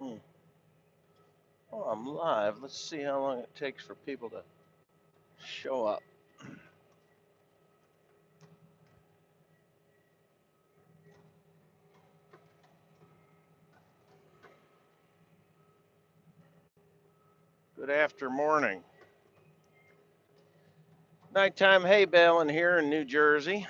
Hmm. Oh, I'm live. Let's see how long it takes for people to show up. Good after morning. Nighttime hay baling here in New Jersey.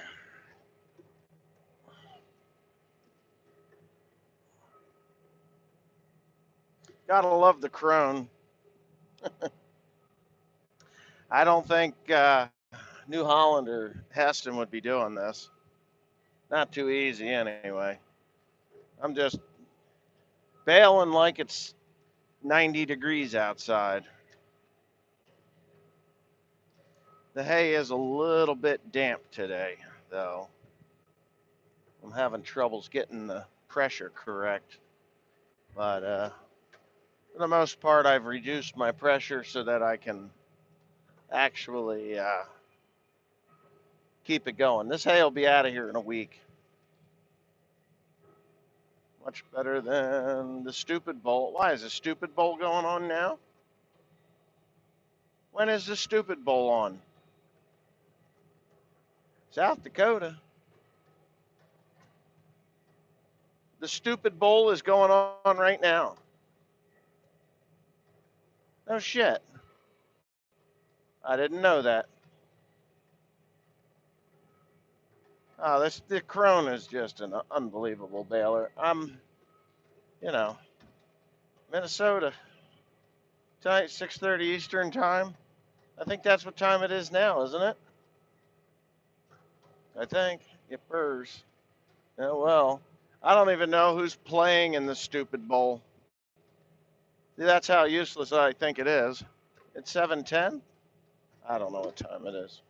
Gotta love the crone. I don't think New Holland or Heston would be doing this. Not too easy anyway. I'm just baling like it's 90 degrees outside. The hay is a little bit damp today, though. I'm having troubles getting the pressure correct. But for the most part, I've reduced my pressure so that I can actually keep it going. This hay will be out of here in a week. Much better than the stupid bowl. Why is the stupid bowl going on now? When is the stupid bowl on? South Dakota. The stupid bowl is going on right now. No shit. I didn't know that. Oh, this the Crone is just an unbelievable baler. You know, Minnesota. Tonight, 6:30 Eastern time. I think that's what time it is now, isn't it? I think it purrs. Oh well. I don't even know who's playing in the stupid bowl. See, that's how useless I think it is. It's 7:10. I don't know what time it is.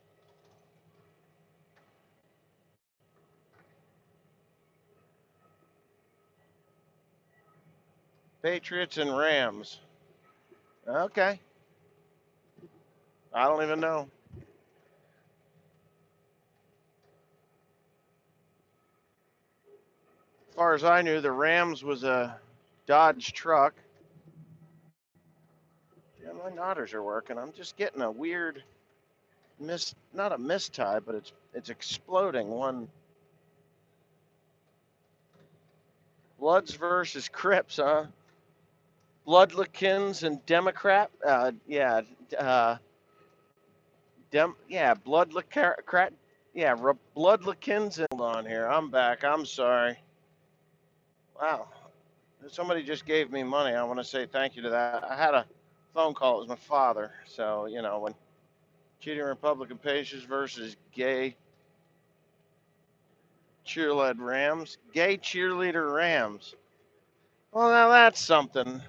Patriots and Rams. Okay. I don't even know. As far as I knew, the Rams was a Dodge truck. Yeah, my knotters are working. I'm just getting a weird not a mistie, but it's exploding. One Bloods versus Crips, huh? Bloodlikins and Democrat. Uh, yeah, Bloodlicrat. Yeah, Bloodlikins. Hold on here. I'm back. I'm sorry. Wow. Somebody just gave me money. I want to say thank you to that. I had a phone call. It was my father. So, when cheating Republican patients versus gay cheerleader Rams. Gay cheerleader Rams. Well, now that's something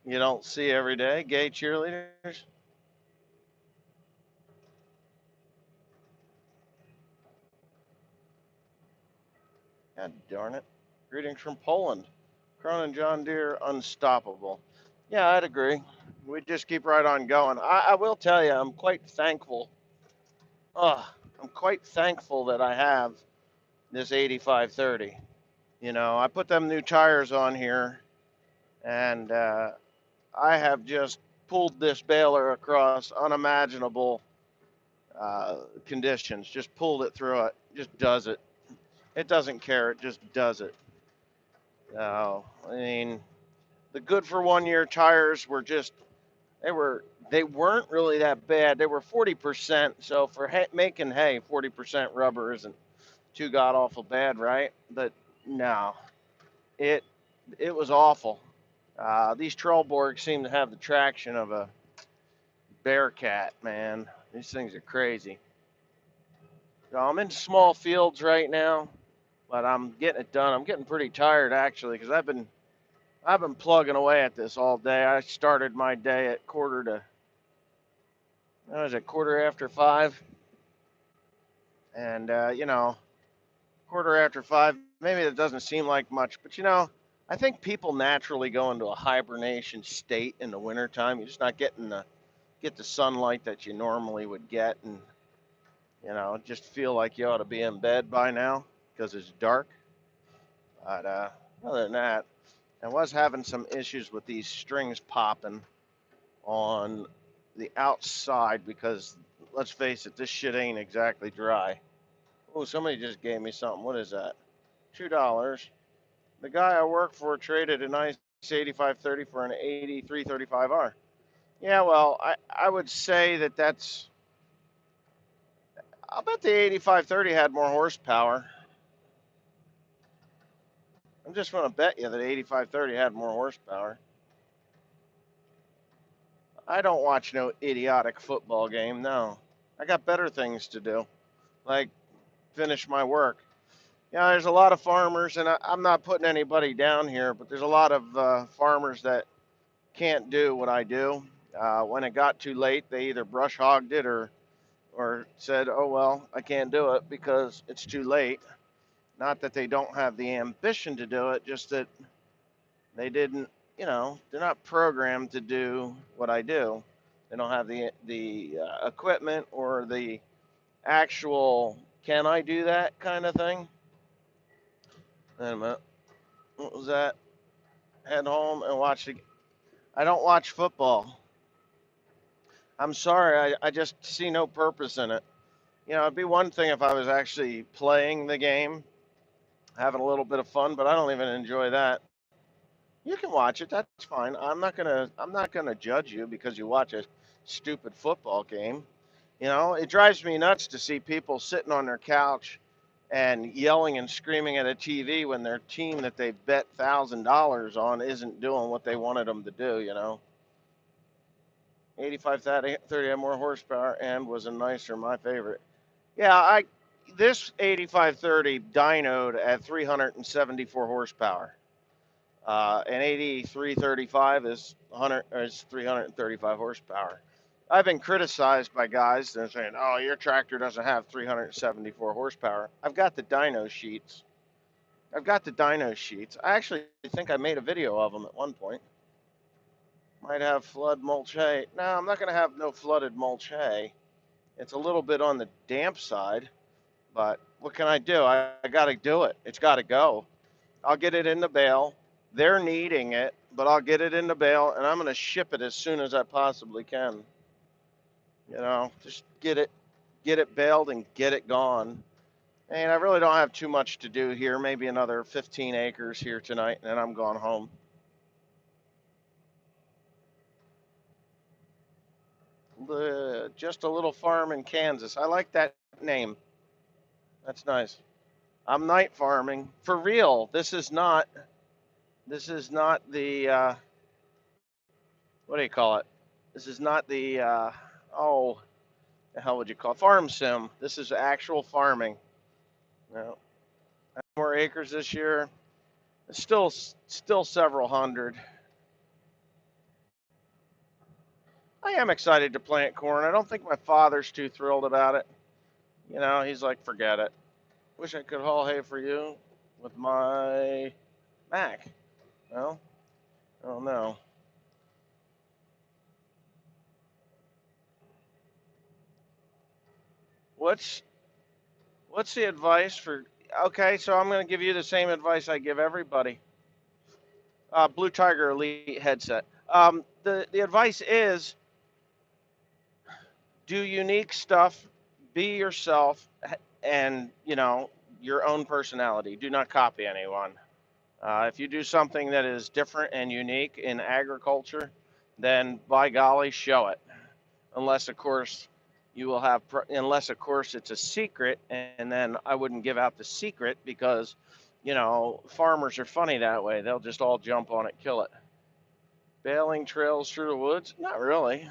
you don't see every day. Gay cheerleaders. God darn it. Greetings from Poland. Cronin John Deere, unstoppable. Yeah, I'd agree. We just keep right on going. I will tell you, I'm quite thankful. Uh, I'm quite thankful that I have this 8530. I put them new tires on here, and I have just pulled this baler across unimaginable conditions. Just pulled it through it. Just does it. It doesn't care. It just does it. No, I mean, the good for 1 year tires were just they were they weren't really that bad. They were 40%. So for making hay, 40% rubber isn't too god awful bad, right? But no, it it was awful. These Trollborgs seem to have the traction of a bearcat, man. These things are crazy. So I'm in small fields right now, but I'm getting it done. I'm getting pretty tired actually because I've been plugging away at this all day. I started my day at quarter after 5, and quarter after 5. Maybe that doesn't seem like much, but I think people naturally go into a hibernation state in the wintertime. You're just not get the sunlight that you normally would get, and just feel like you ought to be in bed by now because it's dark. But other than that, I was having some issues with these strings popping on the outside because, let's face it, this shit ain't exactly dry. Oh, somebody just gave me something. What is that? $2. The guy I work for traded a nice 8530 for an 8335R. Yeah, well, I would say that's. I'll bet the 8530 had more horsepower. I'm just going to bet you that 8530 had more horsepower. I don't watch no idiotic football game, no. I got better things to do, like finish my work. Yeah, there's a lot of farmers, and I'm not putting anybody down here, but there's a lot of farmers that can't do what I do. When it got too late, they either brush hogged it or said, "Oh well, I can't do it because it's too late." Not that they don't have the ambition to do it, just that they didn't. They're not programmed to do what I do. They don't have the equipment or the actual "can I do that" kind of thing. Wait a minute, what was that? Head home and watch the. I don't watch football. I'm sorry, I just see no purpose in it. It'd be one thing if I was actually playing the game, having a little bit of fun, but I don't even enjoy that. You can watch it. That's fine. I'm not gonna judge you because you watch a stupid football game. It drives me nuts to see people sitting on their couch and yelling and screaming at a TV when their team that they bet $1,000 on isn't doing what they wanted them to do. 8530 had more horsepower and was a nicer, my favorite. Yeah, I this 8530 dynoed at 374 horsepower. An 8335 is 100 is 335 horsepower. I've been criticized by guys that are saying, "Oh, your tractor doesn't have 374 horsepower." I've got the dyno sheets. I've got the dyno sheets. I actually think I made a video of them at one point. Might have flood mulch hay. No, I'm not going to have no flooded mulch hay. It's a little bit on the damp side, but what can I do? I got to do it. It's got to go. I'll get it in the bale. They're needing it, but I'll get it in the bale and I'm going to ship it as soon as I possibly can. Just get it baled and get it gone. And I really don't have too much to do here. Maybe another 15 acres here tonight, and then I'm going home. Just a little farm in Kansas. I like that name. That's nice. I'm night farming for real. This is not. This is not the. What do you call it? This is not the. Oh, the hell would you call it? Farm sim. This is actual farming. No, more acres this year. Still several hundred. I am excited to plant corn. I don't think my father's too thrilled about it. He's like, forget it. Wish I could haul hay for you with my Mac. Well, I don't know. What's what's the advice for? Okay, so I'm going to give you the same advice I give everybody. Blue Tiger Elite headset. The advice is do unique stuff, be yourself, and your own personality. Do not copy anyone. If you do something that is different and unique in agriculture, then by golly, show it. Unless, of course, unless, of course, it's a secret, and then I wouldn't give out the secret because, farmers are funny that way. They'll just all jump on it, kill it. Baling trails through the woods? Not really.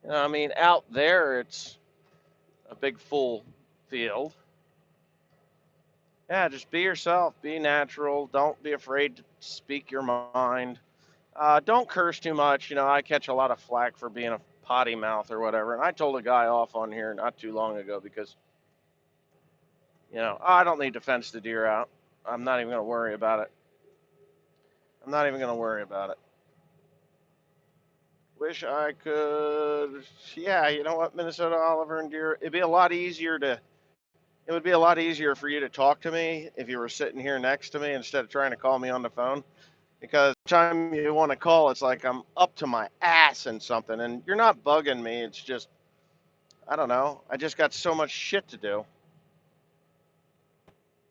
I mean, out there, it's a big full field. Yeah, just be yourself, be natural. Don't be afraid to speak your mind. Don't curse too much. I catch a lot of flack for being a potty mouth or whatever. And I told a guy off on here not too long ago because, I don't need to fence the deer out. I'm not even going to worry about it. I'm not even going to worry about it. Wish I could. Yeah, you know what, Minnesota Oliver and deer. It would be a lot easier for you to talk to me if you were sitting here next to me instead of trying to call me on the phone. because time you want to call, it's like I'm up to my ass in something, and you're not bugging me. It's just, I don't know. I just got so much shit to do.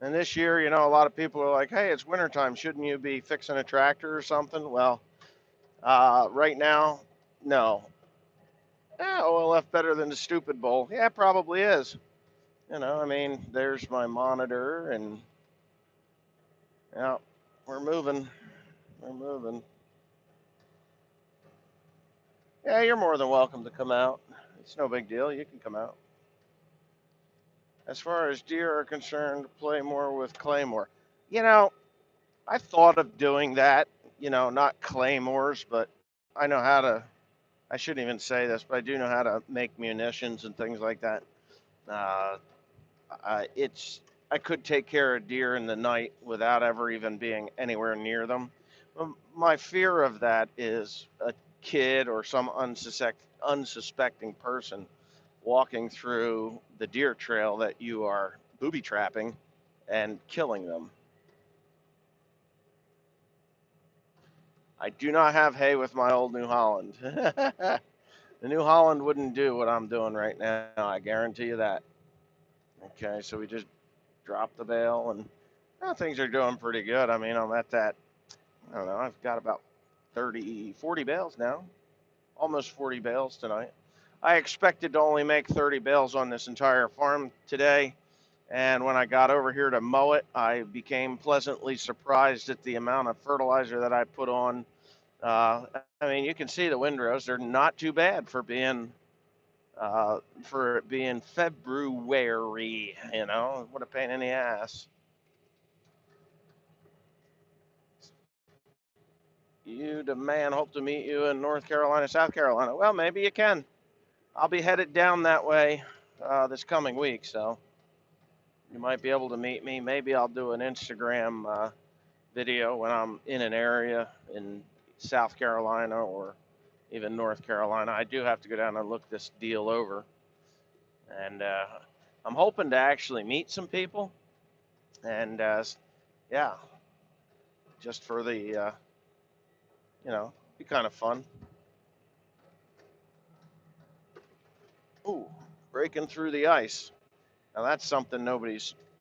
And this year, a lot of people are like, hey, it's wintertime. Shouldn't you be fixing a tractor or something? Well, right now, no. OLF better than the stupid bowl. Yeah, it probably is. I mean, there's my monitor, and yeah, we're moving. We're moving. Yeah, you're more than welcome to come out. It's no big deal. You can come out. As far as deer are concerned, play more with claymore. You know, I thought of doing that. Not claymores, but I know how to. I shouldn't even say this, but I do know how to make munitions and things like that. Uh, it's I could take care of deer in the night without ever even being anywhere near them. My fear of that is a kid or some unsuspecting person walking through the deer trail that you are booby trapping and killing them. I do not have hay with my old New Holland. The New Holland wouldn't do what I'm doing right now. I guarantee you that. Okay, so we just dropped the bale, and things are doing pretty good. I mean, I'm at that, I don't know, I've got about 30, 40 bales now, almost 40 bales tonight. I expected to only make 30 bales on this entire farm today. And when I got over here to mow it, I became pleasantly surprised at the amount of fertilizer that I put on. I mean, you can see the windrows; they're not too bad for it being February. What a pain in the ass. You, the man, hope to meet you in North Carolina, South Carolina. Well, maybe you can. I'll be headed down that way this coming week, so you might be able to meet me. Maybe I'll do an Instagram video when I'm in an area in South Carolina or even North Carolina. I do have to go down and look this deal over, and I'm hoping to actually meet some people, and yeah, just for the be kind of fun. Ooh, breaking through the ice. Now that's something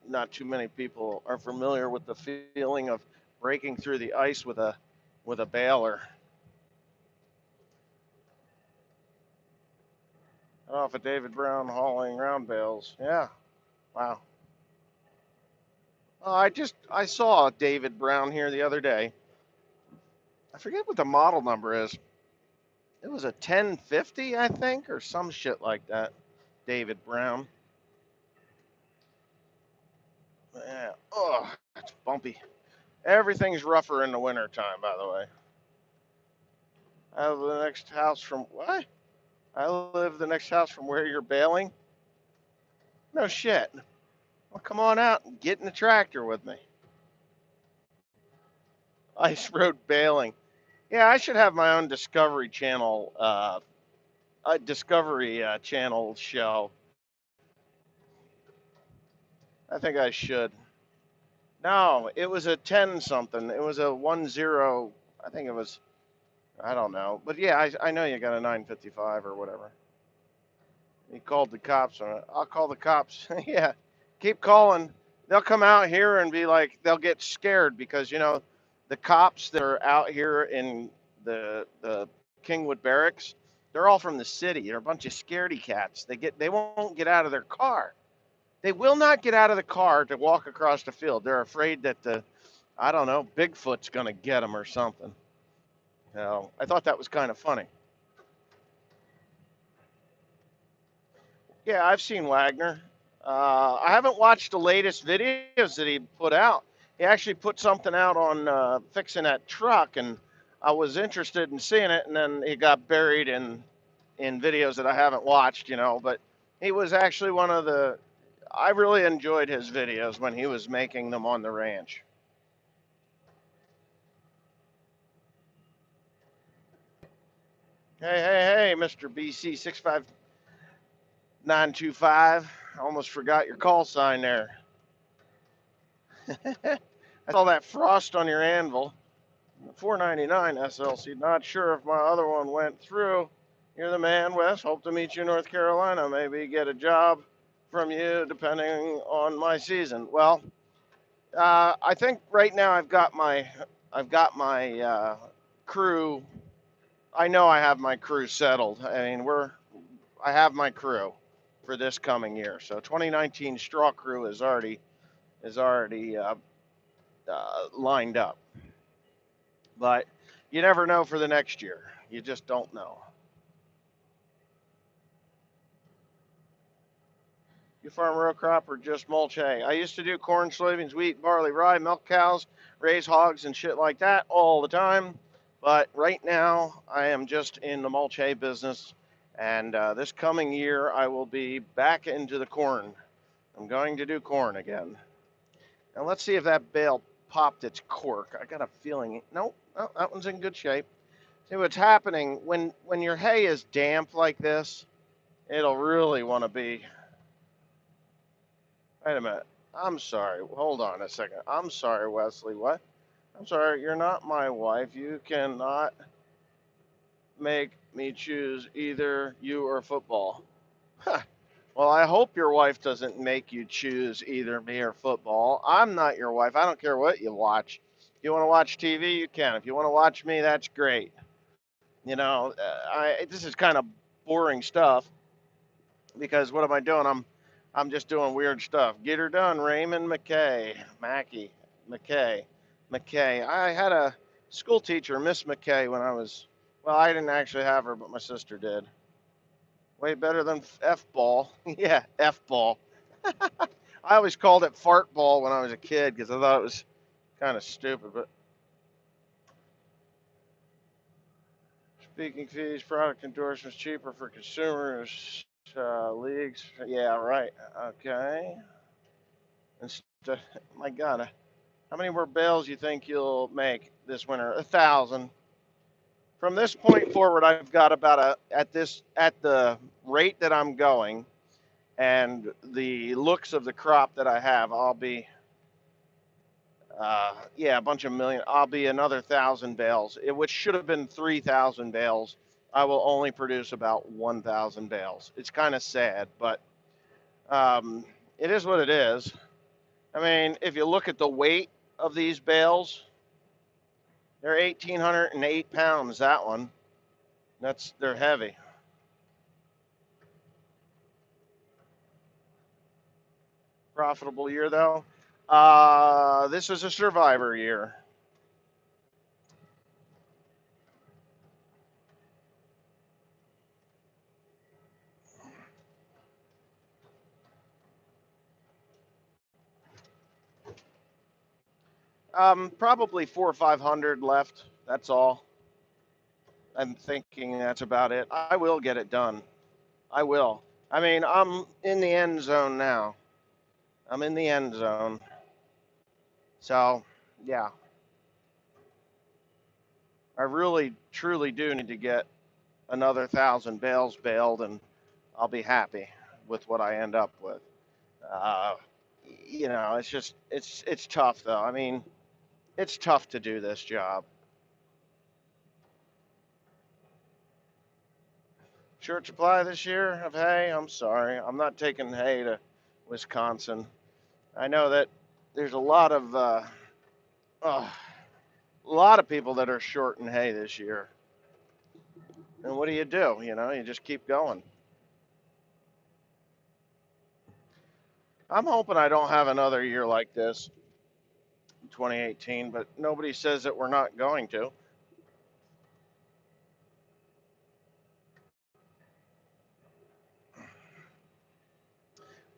not too many people are familiar with the feeling of breaking through the ice with a baler. Off of David Brown hauling round bales. Yeah. Wow. I saw David Brown here the other day. I forget what the model number is. It was a 1050, I think, or some shit like that. David Brown. Yeah. Oh, it's bumpy. Everything's rougher in the wintertime, by the way. I live the next house from what? I live the next house from where you're bailing. No shit. Well, come on out and get in the tractor with me. Ice Road Baling. Yeah, I should have my own Discovery Channel show. I think I should. No, it was a 10 something. It was a 10. I think it was. I don't know, but yeah, I know you got a 955 or whatever. He called the cops on it. I'll call the cops. Yeah, keep calling. They'll come out here and be like, they'll get scared because the cops that are out here in the Kingwood Barracks, they're all from the city. They're a bunch of scaredy cats. They won't get out of their car. They will not get out of the car to walk across the field. They're afraid that I don't know, Bigfoot's gonna get them or something. I thought that was kind of funny. Yeah, I've seen Wagner. I haven't watched the latest videos that he put out. He actually put something out on fixing that truck, and I was interested in seeing it, and then he got buried in videos that I haven't watched, But he was actually one of the. I really enjoyed his videos when he was making them on the ranch. Hey, hey, hey, Mr. BC 65925. I almost forgot your call sign there. I saw that frost on your anvil. 499 SLC. Not sure if my other one went through. You're the man, Wes. Hope to meet you in North Carolina. Maybe get a job from you depending on my season. Well, I think right now I've got my crew. I know I have my crew settled. I mean, I have my crew for this coming year. So 2019 straw crew is already lined up. But you never know for the next year. You just don't know. You farm row crop or just mulch hay? I used to do corn, soybeans, wheat, barley, rye, milk cows, raise hogs and shit like that all the time. But right now, I am just in the mulch hay business. And this coming year, I will be back into the corn. I'm going to do corn again. And let's see if that bale popped its cork. I got a feeling. Nope, no, that one's in good shape. See what's happening when your hay is damp like this, it'll really want to be. Wait a minute. I'm sorry. Hold on a second. I'm sorry, Wesley. What? I'm sorry. You're not my wife. You cannot make me choose either you or football. Huh. Well, I hope your wife doesn't make you choose either me or football. I'm not your wife. I don't care what you watch. If you want to watch TV, you can. If you want to watch me, that's great. This is kind of boring stuff because what am I doing? I'm just doing weird stuff. Get her done, Raymond McKay. I had a school teacher, Miss McKay, when I was, well, I didn't actually have her, but my sister did. Way better than F ball. Yeah, F ball. I always called it fart ball when I was a kid because I thought it was kind of stupid. But speaking fees, product endorsements cheaper for consumers, leagues. Yeah, right. Okay. Instead, my God, how many more bales you think you'll make this winter? 1,000. From this point forward, I've got about at the rate that I'm going and the looks of the crop that I have, I'll be yeah, a bunch of million. I'll be another 1,000 bales, which should have been 3,000 bales. I will only produce about 1,000 bales. It's kind of sad, but um, it is what it is. I mean, if you look at the weight of these bales, they're 1,808 pounds. That one, they're heavy. Profitable year though. This is a survivor year. Probably 400 or 500 left. That's all. I'm thinking that's about it. I will get it done. I will. I mean, I'm in the end zone now. I'm in the end zone. So, yeah, I really, truly do need to get another 1,000 bales baled, and I'll be happy with what I end up with. Uh, it's just, it's tough though. I mean, it's tough to do this job. Short supply this year of hay. I'm sorry. I'm not taking hay to Wisconsin. I know that there's uh, a lot of people that are short in hay this year. And what do? You just keep going. I'm hoping I don't have another year like this in 2018, but nobody says that we're not going to.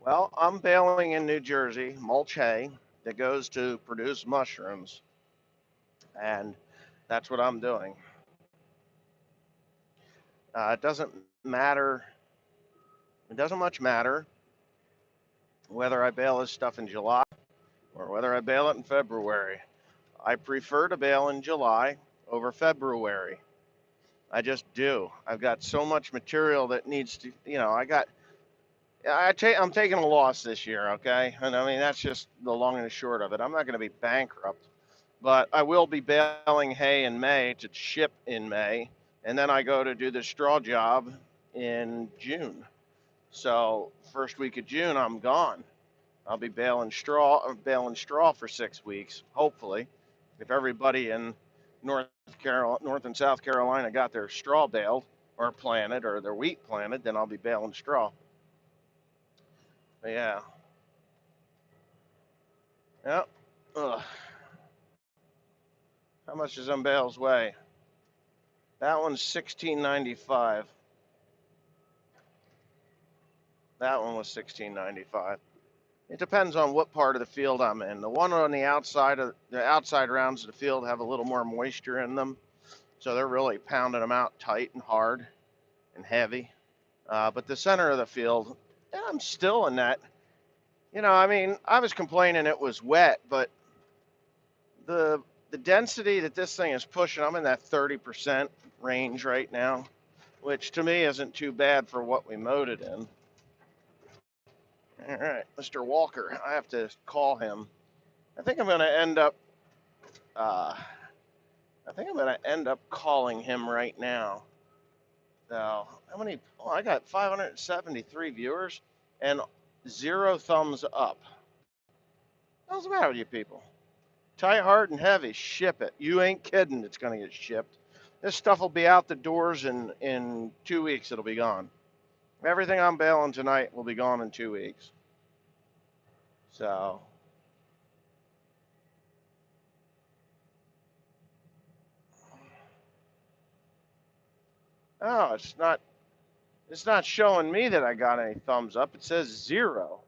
Well, I'm baling in New Jersey, mulch hay that goes to produce mushrooms, and that's what I'm doing. It doesn't matter. It doesn't much matter whether I bale this stuff in July or whether I bale it in February. I prefer to bale in July over February. I just do. I've got so much material that needs to, I'm taking a loss this year, okay? And I mean, that's just the long and the short of it. I'm not going to be bankrupt, But I will be baling hay in May to ship in May, and then I go to do the straw job in June. So first week of June, I'm gone. I'll be baling straw for 6 weeks, hopefully. If everybody in North and South Carolina got their straw baled or planted or their wheat planted, then I'll be baling straw. But yeah, yep. Ugh. How much does them bales weigh? That one's 16.95. That one was 16.95. It depends on what part of the field I'm in. The one on the outside rounds of the field have a little more moisture in them, so they're really pounding them out tight and hard and heavy. But the center of the field, I'm still in that. I mean, I was complaining it was wet, but the the density that this thing is pushing, I'm in that 30% range right now, which to me isn't too bad for what we mowed it in. All right, Mr. Walker, I have to call him. I think I'm going to end up. Uh, I think I'm going to end up calling him right now. So, how many? Oh, I got 573 viewers and 0 thumbs up. What's the matter with you people? Tight, hard, and heavy. Ship it. You ain't kidding. It's going to get shipped. This stuff will be out the doors in 2 weeks. It'll be gone. Everything I'm baling tonight will be gone in 2 weeks. So, oh, it's not. It's not showing me that I got any thumbs up. It says 0.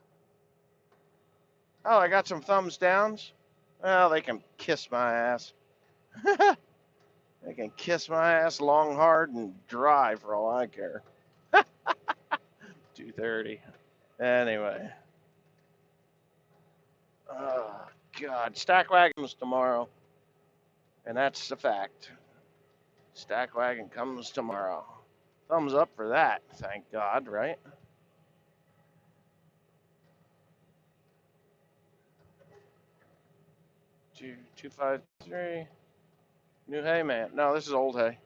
Oh, I got some thumbs downs. Well, they can kiss my ass. They can kiss my ass long, hard, and dry for all I care. 2:30. Anyway. Oh, God. Stack wagons tomorrow. And that's the fact. Stack wagon comes tomorrow. Thumbs up for that. Thank God, right? 253. New hay, man. No, this is old hay.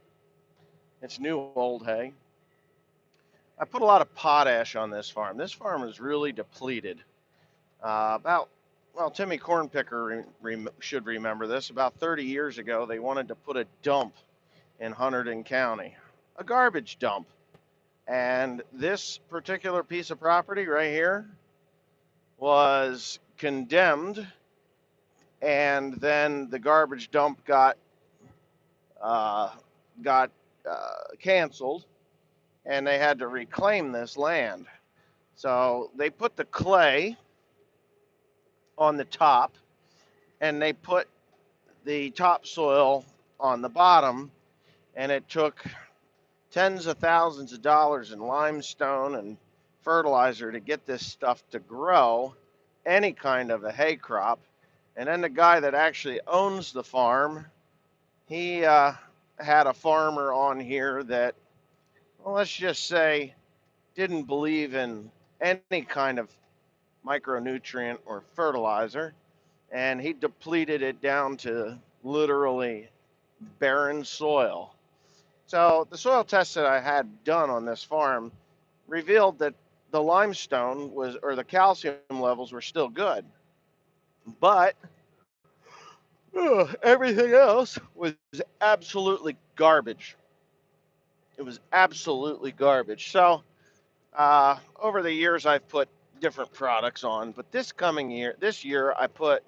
It's new old hay. I put a lot of potash on this farm. This farm is really depleted. Well, Timmy Cornpicker should remember this. About 30 years ago, they wanted to put a dump in Hunterdon County, a garbage dump. And this particular piece of property right here was condemned, and then the garbage dump uh, got canceled, and they had to reclaim this land. So they put the clay on the top, and they put the topsoil on the bottom, and it took tens of thousands of dollars in limestone and fertilizer to get this stuff to grow any kind of a hay crop. And then the guy that actually owns the farm, he had a farmer on here that, well, let's just say, didn't believe in any kind of micronutrient or fertilizer, and he depleted it down to literally barren soil. So the soil tests that I had done on this farm revealed that the limestone was, or the calcium levels were still good, but everything else was absolutely garbage. It was absolutely garbage. So over the years, I've put different products on, but this year, I put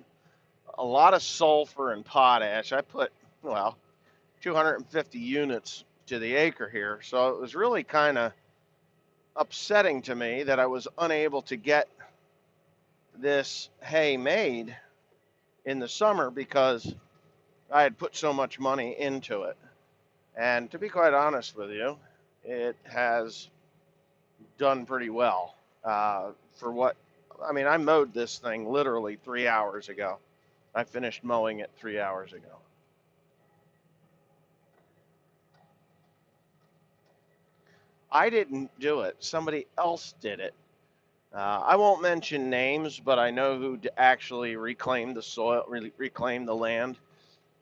a lot of sulfur and potash. I put, well, 250 units to the acre here. So it was really kind of upsetting to me that I was unable to get this hay made in the summer because I had put so much money into it. And to be quite honest with you, it has done pretty well for what, I mean, I mowed this thing literally 3 hours ago. I finished mowing it 3 hours ago. I didn't do it. Somebody else did it. I won't mention names, but I know who actually reclaimed the soil, reclaimed the land.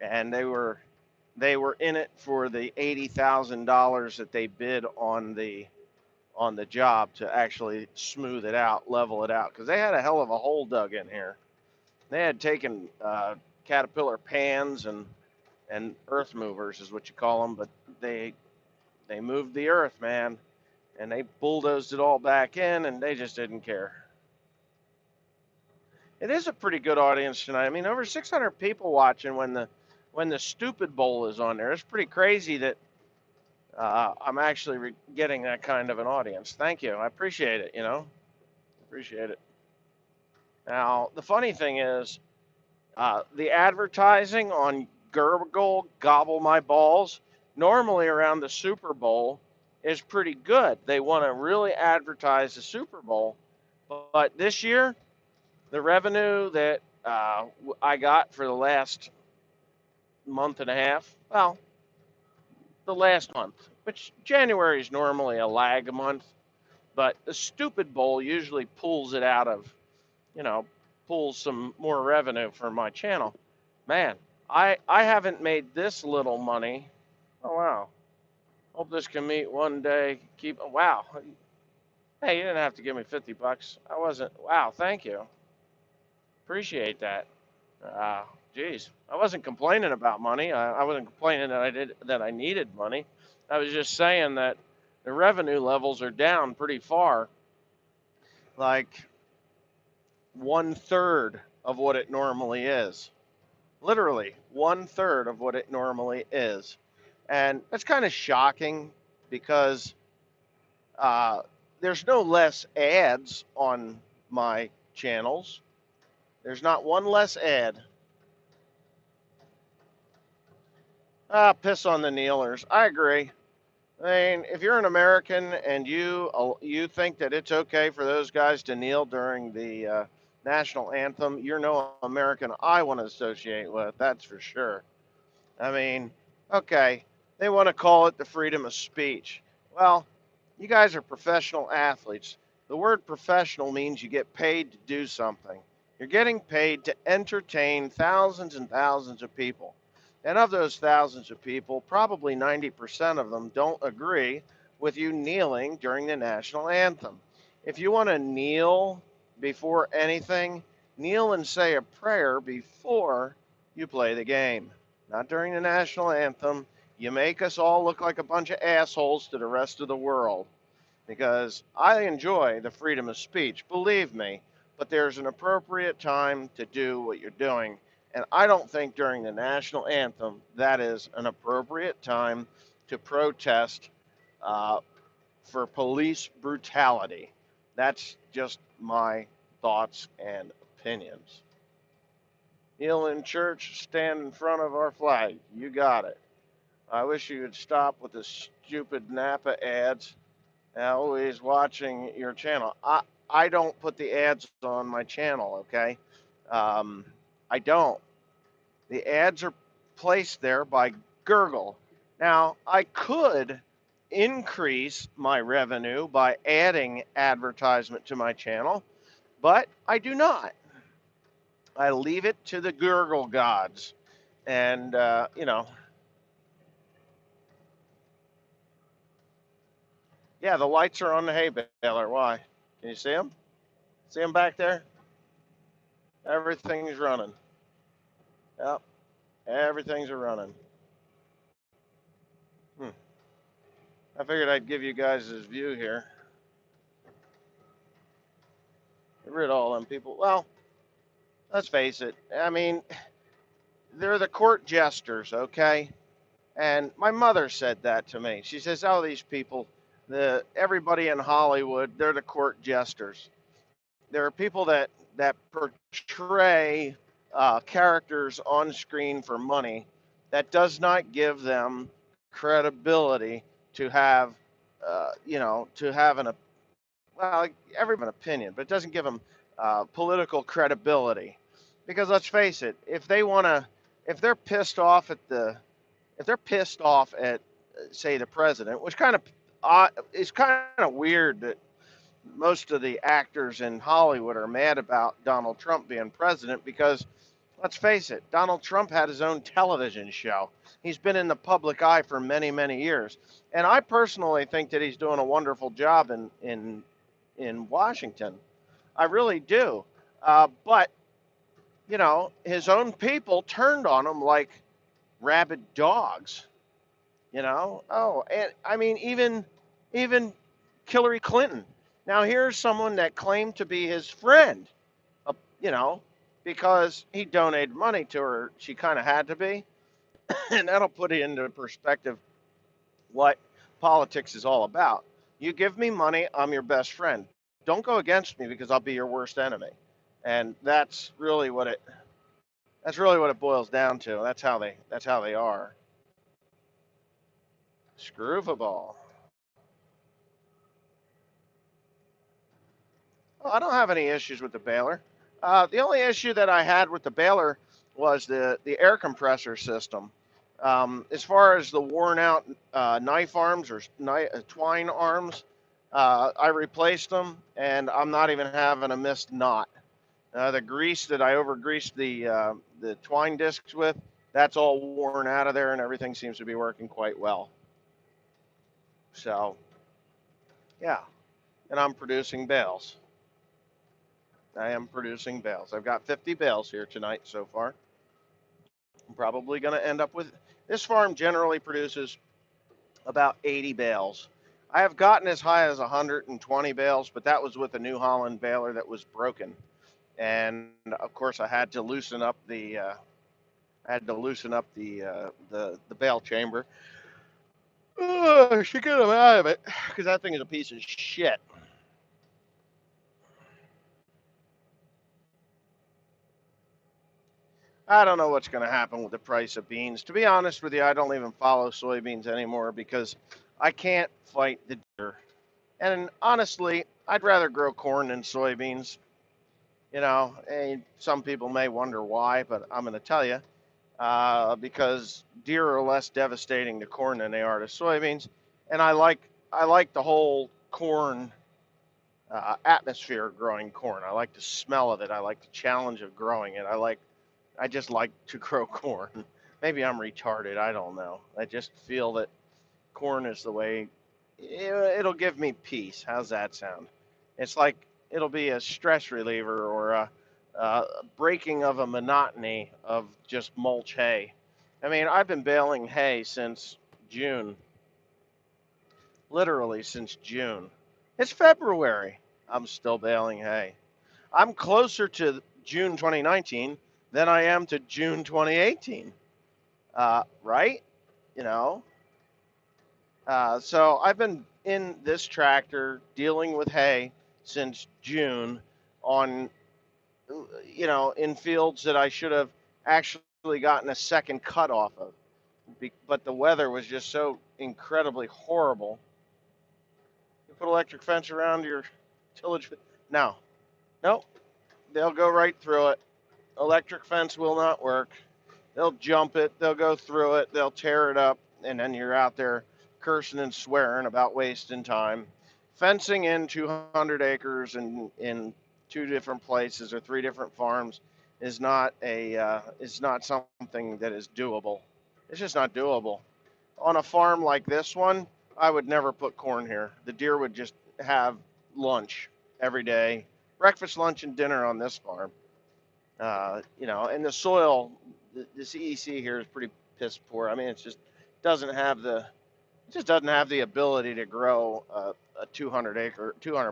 and they were in it for the $80,000 that they bid on the job to actually smooth it out, level it out, because they had a hell of a hole dug in here. They had taken caterpillar pans and earth movers is what you call them, but they they moved the earth, man, and they bulldozed it all back in, and they just didn't care. It is a pretty good audience tonight. I mean, over 600 people watching when the stupid bowl is on there. It's pretty crazy that I'm actually getting that kind of an audience. Thank you. I appreciate it. Appreciate it. Now, the funny thing is, the advertising on Gurgle Gobble My Balls, normally around the Super Bowl, is pretty good. They want to really advertise the Super Bowl. But this year, the revenue that I got for the last month and a half, well, the last month, which January is normally a lag month, but the Stupid Bowl usually pulls it out of, you know, pulls some more revenue for my channel. Man, I haven't made this little money. Oh wow. Hope this can meet one day. Keep wow. Hey, you didn't have to give me $50. I wasn't wow, thank you. Appreciate that. Uh geez. I wasn't complaining about money. I wasn't complaining that I needed money. I was just saying that the revenue levels are down pretty far, like one third of what it normally is. Literally one third of what it normally is. And that's kind of shocking because uh, there's no less ads on my channels. There's not one less ad. Piss on the kneelers. I agree. I mean, if you're an American and you think that it's okay for those guys to kneel during the national anthem, you're no American I want to associate with. That's for sure. I mean, okay, they want to call it the freedom of speech. Well, you guys are professional athletes. The word professional means you get paid to do something. You're getting paid to entertain thousands and thousands of people. And of those thousands of people, probably 90% of them don't agree with you kneeling during the national anthem. If you want to kneel before anything, kneel and say a prayer before you play the game, not during the national anthem. You make us all look like a bunch of assholes to the rest of the world because I enjoy the freedom of speech, believe me, but there's an appropriate time to do what you're doing. And I don't think during the national anthem that is an appropriate time to protest uh, for police brutality. That's just my thoughts and opinions. Kneel in church, stand in front of our flag. You got it. I wish you would stop with the stupid Napa ads. Always watching your channel. I don't put the ads on my channel, okay? Um, I don't. The ads are placed there by Gurgle. Now, I could increase my revenue by adding advertisement to my channel, but I do not. I leave it to the Gurgle gods. And, yeah, the lights are on the hay baler. Why? Can you see them? See them back there? Everything's running. Yep, everything's a running. Hmm. I figured I'd give you guys this view here. Get rid of all them people. Well, let's face it. I mean, they're the court jesters, okay? And my mother said that to me. She says, "Oh, these people, everybody in Hollywood, they're the court jesters. There are people that portray characters on screen for money that does not give them credibility to have, to have well, everyone an opinion, but it doesn't give them political credibility. Because let's face it, if they're pissed off at say the president, which kind of is kind of weird that most of the actors in Hollywood are mad about Donald Trump being president because Let's face it, Donald Trump had his own television show. He's been in the public eye for many, many years. And I personally think that he's doing a wonderful job in Washington. I really do. But, his own people turned on him like rabid dogs, Oh, and I mean, even Hillary Clinton. Now, here's someone that claimed to be his friend, uh, you know, because he donated money to her. She kind of had to be. And that'll put it into perspective what politics is all about. You give me money, I'm your best friend. Don't go against me because I'll be your worst enemy. And that's really what it boils down to. That's how they are. Screw football. Well, I don't have any issues with the baler. The only issue that I had with the baler was the air compressor system. As far as the worn out knife arms or twine arms, I replaced them, and I'm not even having a missed knot. The grease that I overgreased the twine discs with, that's all worn out of there, and everything seems to be working quite well. So, yeah, and I'm producing bales. I am producing bales. I've got 50 bales here tonight so far. I'm probably going to end up with this farm generally produces about 80 bales. I have gotten as high as 120 bales, but that was with a New Holland baler that was broken. And of course, I had to loosen up the bale chamber. To get them out of it because that thing is a piece of shit. I don't know what's going to happen with the price of beans. To be honest with you, I don't even follow soybeans anymore because I can't fight the deer. And honestly, I'd rather grow corn than soybeans. And some people may wonder why, but I'm going to tell you because deer are less devastating to corn than they are to soybeans, and I like the whole corn atmosphere of growing corn. I like the smell of it. I like the challenge of growing it. I just like to grow corn. Maybe I'm retarded. I don't know. I just feel that corn is the way it'll give me peace. How's that sound? It's like it'll be a stress reliever or a breaking of a monotony of just mulch hay. I mean, I've been baling hay since June, literally since June. It's February. I'm still baling hay. I'm closer to June 2019 than I am to June 2018. Right? You know, so I've been in this tractor dealing with hay since June on, in fields that I should have actually gotten a second cut off of. But the weather was just so incredibly horrible. You put electric fence around your tillage. No, no, they'll go right through it. Electric fence will not work. They'll jump it, they'll go through it, they'll tear it up, and then you're out there cursing and swearing about wasting time. Fencing in 200 acres in two different places or three different farms is not something that is doable. It's just not doable. On a farm like this one, I would never put corn here. The deer would just have lunch every day, breakfast, lunch, and dinner on this farm. And the soil, the CEC here is pretty piss poor. I mean, it just doesn't have the ability to grow a 200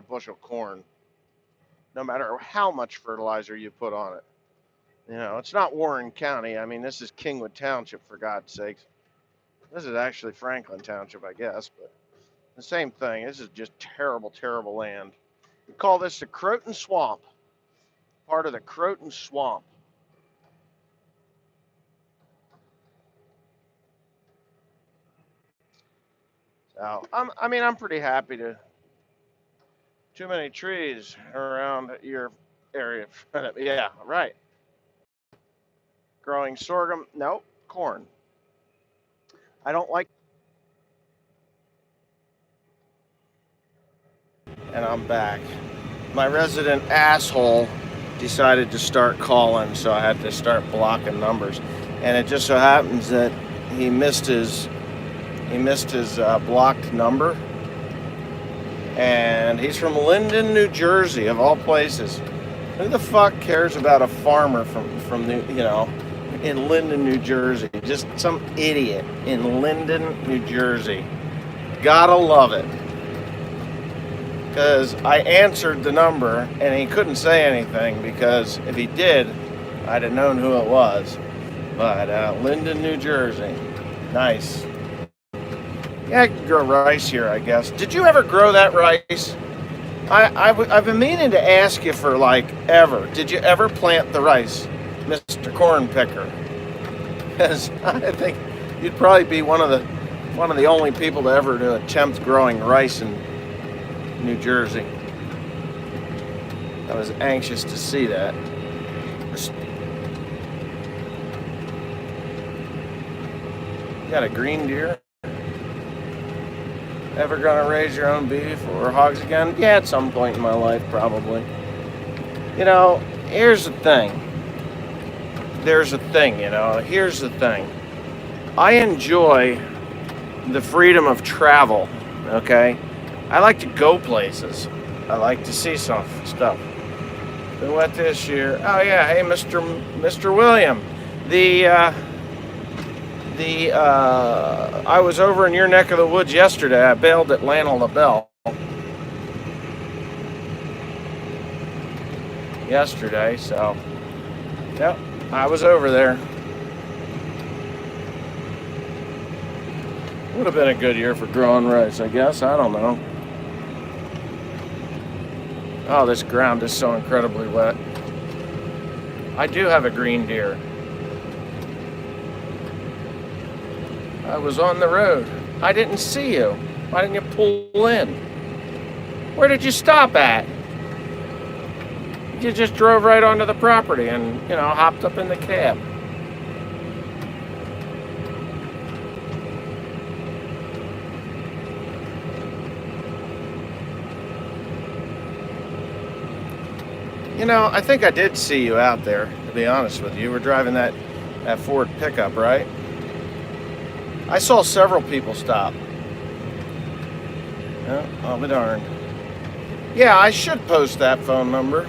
bushel corn, no matter how much fertilizer you put on it. It's not Warren County. I mean, this is Kingwood Township, for God's sakes. This is actually Franklin Township, I guess, but the same thing. This is just terrible, terrible land. We call this the Croton Swamp, part of the Croton Swamp. So I'm pretty happy to. Too many trees around your area. Yeah, right. Growing sorghum. Nope. Corn. I don't like. And I'm back. My resident asshole decided to start calling, so I had to start blocking numbers. And it just so happens that he missed his blocked number, and he's from Linden, New Jersey, of all places. Who the fuck cares about a farmer from in Linden, New Jersey? Just some idiot in Linden, New Jersey. Gotta love it. Because I answered the number and he couldn't say anything, because if he did, I'd have known who it was. But Linden, New Jersey. Nice. Yeah, I can grow rice here, I guess. Did you ever grow that rice? I've been meaning to ask you for ever. Did you ever plant the rice, Mr. Corn Picker? Because I think you'd probably be one of the only people to ever to attempt growing rice in New Jersey. I was anxious to see that. You got a green deer? Ever gonna raise your own beef or hogs again? Yeah, at some point in my life, probably. Here's the thing. Here's the thing. I enjoy the freedom of travel, okay? I like to go places. I like to see some stuff. Been wet this year. Oh yeah, hey Mr. William. I was over in your neck of the woods yesterday. I bailed at Lana LaBelle. Yesterday, so yep, I was over there. Would have been a good year for growing rice, I guess. I don't know. Oh, this ground is so incredibly wet. I do have a green deer. I was on the road. I didn't see you. Why didn't you pull in? Where did you stop at? You just drove right onto the property and, hopped up in the cab. I think I did see you out there, to be honest with you. You were driving that Ford pickup, right? I saw several people stop. Oh, I'll be darned. Yeah, I should post that phone number.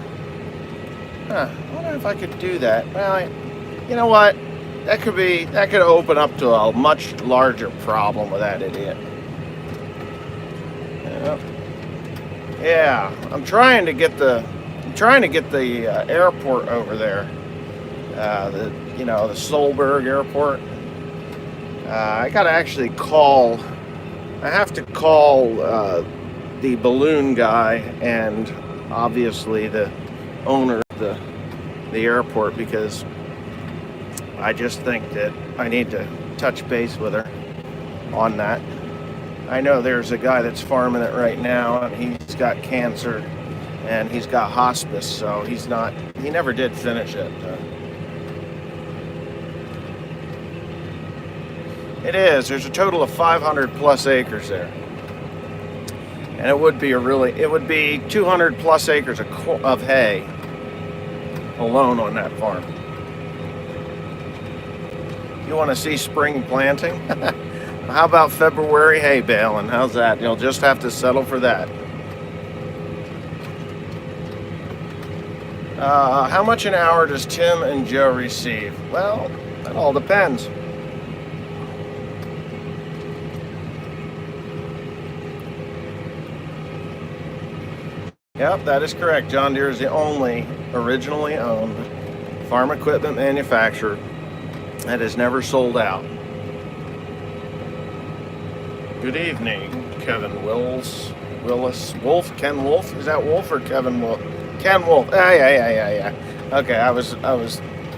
I wonder if I could do that. Well, you know what? That could open up to a much larger problem with that idiot. Yeah, I'm trying to get the airport over there. The Solberg Airport. I gotta actually call. I have to call the balloon guy and obviously the owner of the airport, because I just think that I need to touch base with her on that. I know there's a guy that's farming it right now, and he's got cancer and he's got hospice, so he never did finish it. It is. There's a total of 500 plus acres there. And it would be 200 plus acres of hay alone on that farm. You want to see spring planting? How about February hay baling? How's that? You'll just have to settle for that. How much an hour does Tim and Joe receive? Well, that all depends. Yep, that is correct. John Deere is the only originally owned farm equipment manufacturer that has never sold out. Good evening, Kevin Willis. Ken Wolf? Is that Wolf or Kevin Wolf? Ken Wolf. Yeah. Okay,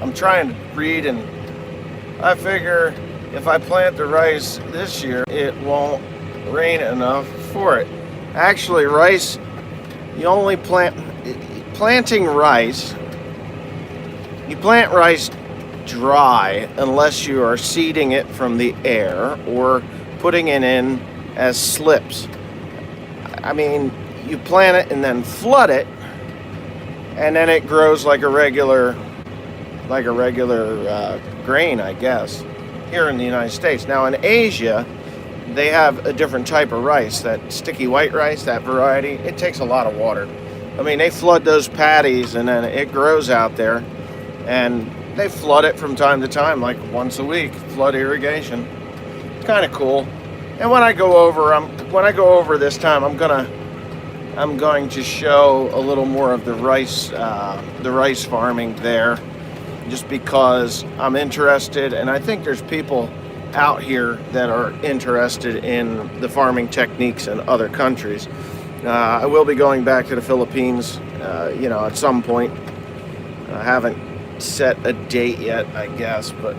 I'm trying to read, and I figure if I plant the rice this year, it won't rain enough for it. Actually, rice, you only planting rice, you plant rice dry unless you are seeding it from the air or putting it in as slips. I mean, you plant it and then flood it, and then it grows like a regular grain, I guess, here in the United States. Now in Asia, they have a different type of rice, that sticky white rice, that variety. It takes a lot of water. I mean, they flood those paddies and then it grows out there, and they flood it from time to time, like once a week, flood irrigation. It's kind of cool. And when I go over this time, I'm going to show a little more of the rice farming there, just because I'm interested, and I think there's people out here that are interested in the farming techniques in other countries. I will be going back to the Philippines, at some point. I haven't set a date yet, I guess, but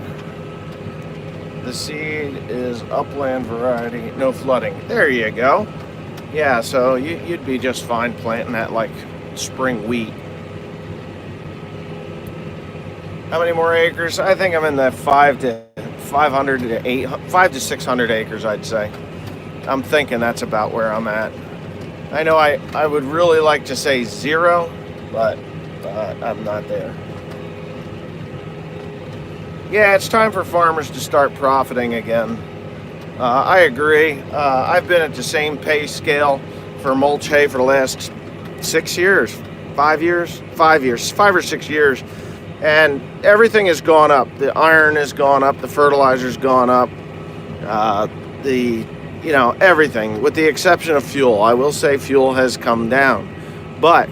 the seed is upland variety, no flooding. There you go. Yeah, so you'd be just fine planting that like spring wheat. How many more acres? I think I'm in the 500 to 600 acres, I'd say. I'm thinking that's about where I'm at. I know I would really like to say 0, but I'm not there. Yeah, it's time for farmers to start profiting again. I agree. I've been at the same pay scale for mulch hay for the last 6 years, 5 or 6 years. And everything has gone up. The iron has gone up. The fertilizer's gone up. Everything, with the exception of fuel. I will say fuel has come down, but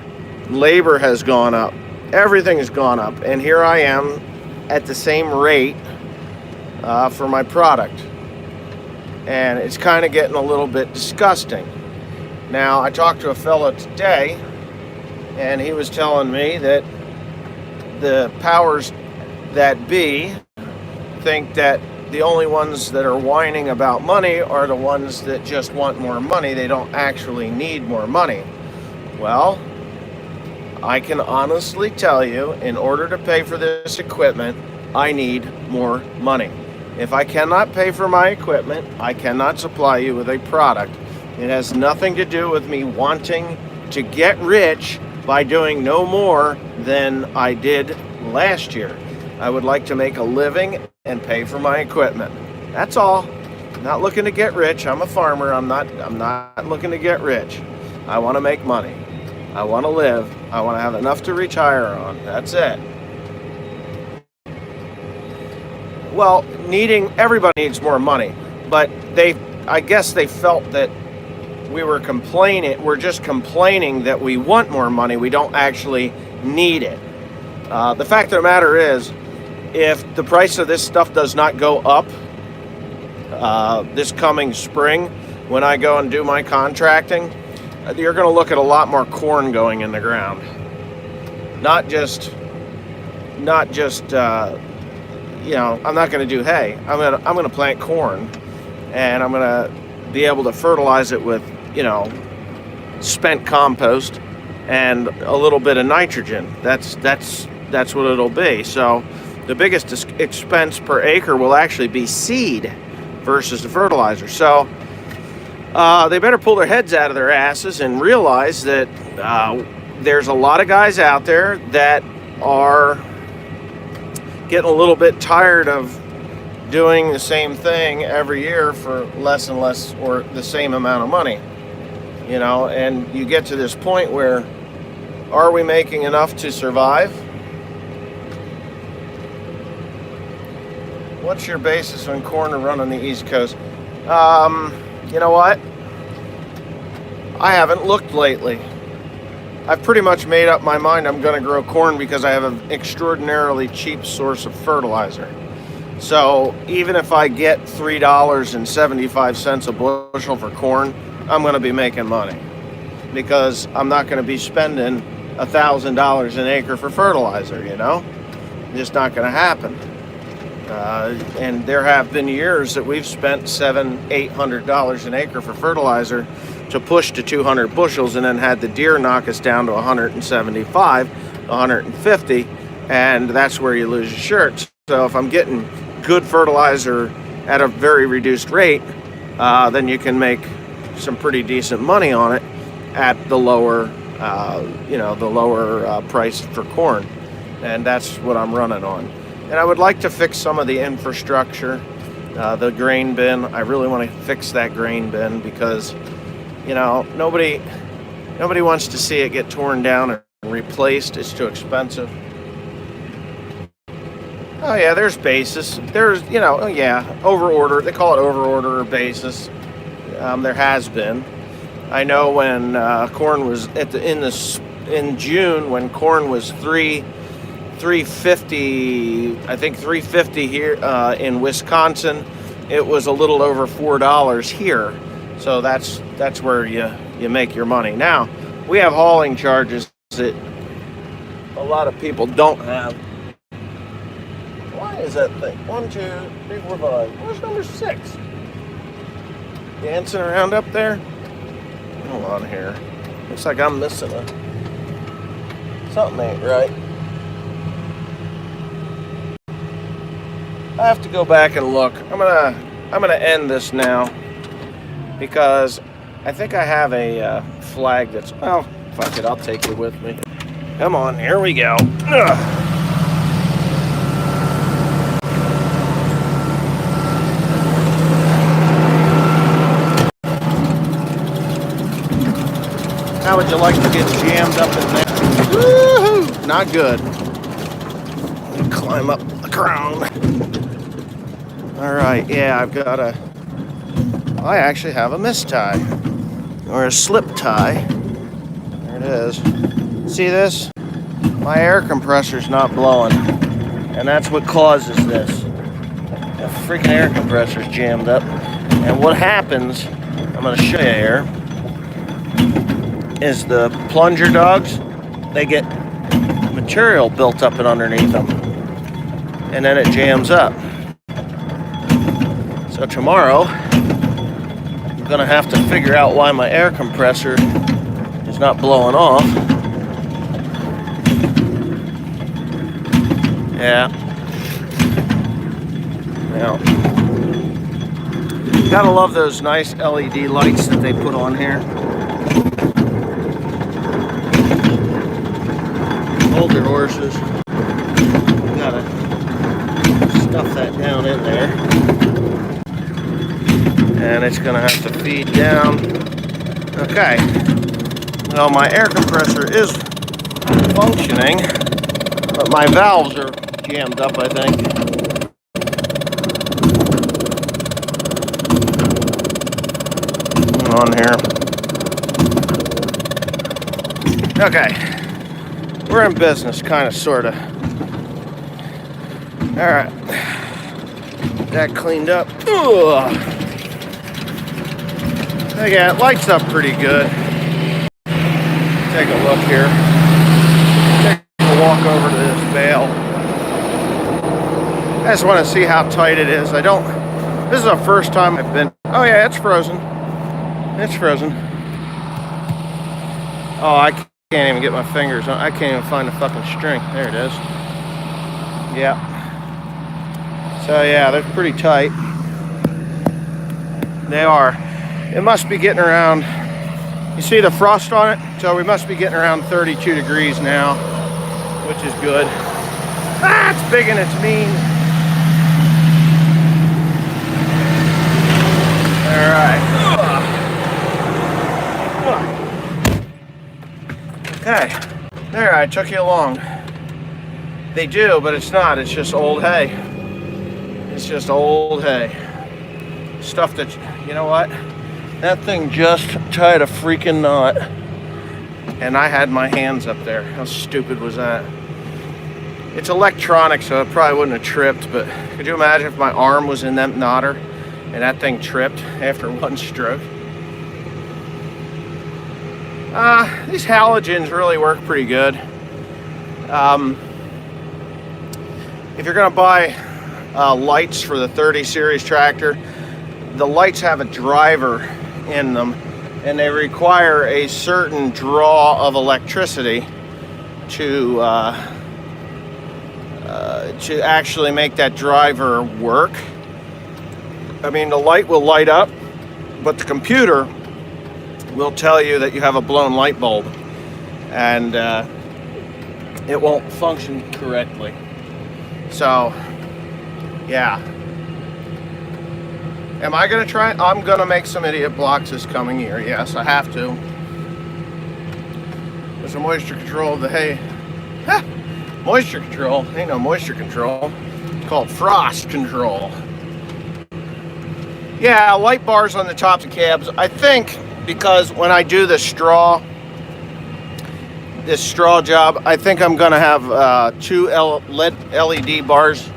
labor has gone up. Everything has gone up, and here I am at the same rate for my product, and it's kind of getting a little bit disgusting. Now, I talked to a fellow today, and he was telling me that the powers that be think that the only ones that are whining about money are the ones that just want more money. They don't actually need more money. Well, I can honestly tell you, in order to pay for this equipment, I need more money. If I cannot pay for my equipment, I cannot supply you with a product. It has nothing to do with me wanting to get rich by doing no more than I did last year. I would like to make a living and pay for my equipment. That's all. I'm not looking to get rich. I'm a farmer. I'm not looking to get rich. I want to make money. I want to live. I want to have enough to retire on. That's it. Well, everybody needs more money, but I guess they felt that we're just complaining that we want more money. We don't actually need it. The fact of the matter is, if the price of this stuff does not go up this coming spring, when I go and do my contracting, you're going to look at a lot more corn going in the ground. Not just I'm not going to do hay. I'm going to plant corn, and I'm going to be able to fertilize it with, spent compost and a little bit of nitrogen. That's what it'll be. So the biggest expense per acre will actually be seed versus the fertilizer. So they better pull their heads out of their asses and realize that there's a lot of guys out there that are getting a little bit tired of doing the same thing every year for less and less, or the same amount of money. And you get to this point where, are we making enough to survive? What's your basis on corn to run on the East Coast? You know what? I haven't looked lately. I've pretty much made up my mind I'm going to grow corn because I have an extraordinarily cheap source of fertilizer. So even if I get $3.75 a bushel for corn, I'm going to be making money, because I'm not going to be spending $1,000 an acre for fertilizer, Just not going to happen. And there have been years that we've spent $700-800 an acre for fertilizer to push to 200 bushels, and then had the deer knock us down to 175, 150, and that's where you lose your shirt. So if I'm getting good fertilizer at a very reduced rate, then you can make some pretty decent money on it at the lower the lower price for corn, and that's what I'm running on. And I would like to fix some of the infrastructure, the grain bin. I really want to fix that grain bin because, nobody wants to see it get torn down and replaced. It's too expensive. Oh yeah, there's basis. There's, over order. They call it over order or basis. There has been. I know when corn was in June, when corn was 350, I think 350 here in Wisconsin, it was a little over $4 here. So that's where you make your money. Now we have hauling charges that a lot of people don't have. Why is that thing? 1, 2, 3, 4, 5. Where's number 6? Dancing around up there? Hold on here. Looks like I'm missing something ain't right. I have to go back and look. I'm gonna end this now because I think I have a flag that's. Oh, fuck it. I'll take it with me. Come on, here we go. Ugh. How would you like to get jammed up in there? Woohoo! Not good. Let me climb up the crown. Alright, yeah, I actually have a mistie. Or a slip tie. There it is. See this? My air compressor's not blowing. And that's what causes this. The freaking air compressor's jammed up. And what happens, I'm going to show you here, is the plunger dogs, they get material built up and underneath them, and then it jams up. So tomorrow, I'm gonna have to figure out why my air compressor is not blowing off. Yeah. Now, gotta love those nice LED lights that they put on here. Hold your horses. Gotta stuff that down in there. And it's gonna have to feed down. Okay. Well, my air compressor is functioning, but my valves are jammed up, I think. On here. Okay. We're in business, kind of, sort of. All right. That cleaned up. Ugh. Okay, it lights up pretty good. Take a look here. Take a walk over to this bale. I just want to see how tight it is. This is the first time I've been. Oh yeah, it's frozen. It's frozen. Oh, I can't even get my fingers on. I can't even find the fucking string. There it is. Yeah. So yeah, they're pretty tight. They are. It must be getting around. You see the frost on it? So we must be getting around 32 degrees now, which is good. Ah, it's big and it's mean. All right. Okay, there, I took you along. They do, but it's not. It's just old hay. It's just old hay. Stuff that, you know what? That thing just tied a freaking knot. And I had my hands up there. How stupid was that? It's electronic, so it probably wouldn't have tripped, but could you imagine if my arm was in that knotter and that thing tripped after one stroke? These halogens really work pretty good. If you're going to buy lights for the 30 series tractor, the lights have a driver in them, and they require a certain draw of electricity to actually make that driver work. I mean, the light will light up, but the computer will tell you that you have a blown light bulb. and it won't function correctly. So, yeah. Am I going to try? I'm going to make some idiot blocks this coming year. Yes, I have to. There's a moisture control of the hay. Ha! Moisture control. Ain't no moisture control. It's called frost control. Yeah, light bars on the tops of cabs. I think because when I do this straw job, I think I'm going to have two LED bars.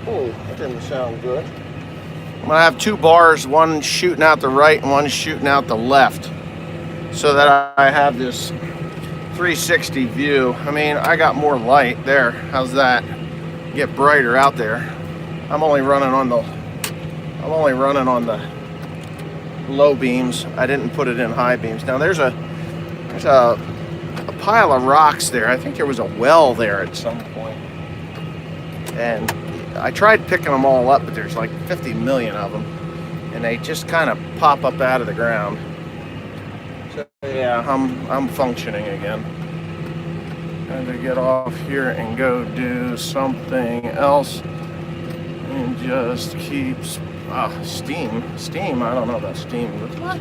Oh, that didn't sound good. I'm going to have two bars, one shooting out the right and one shooting out the left, so that I have this 360 view. I mean, I got more light there. How's that? Get brighter out there. I'm only running on the low beams. I didn't put it in high beams. Now there's a pile of rocks there. I think there was a well there at some point. And I tried picking them all up, but there's like 50 million of them, and they just kind of pop up out of the ground. So yeah, I'm functioning again. Going to get off here and go do something else, and just keeps steam. I don't know about steam, but what?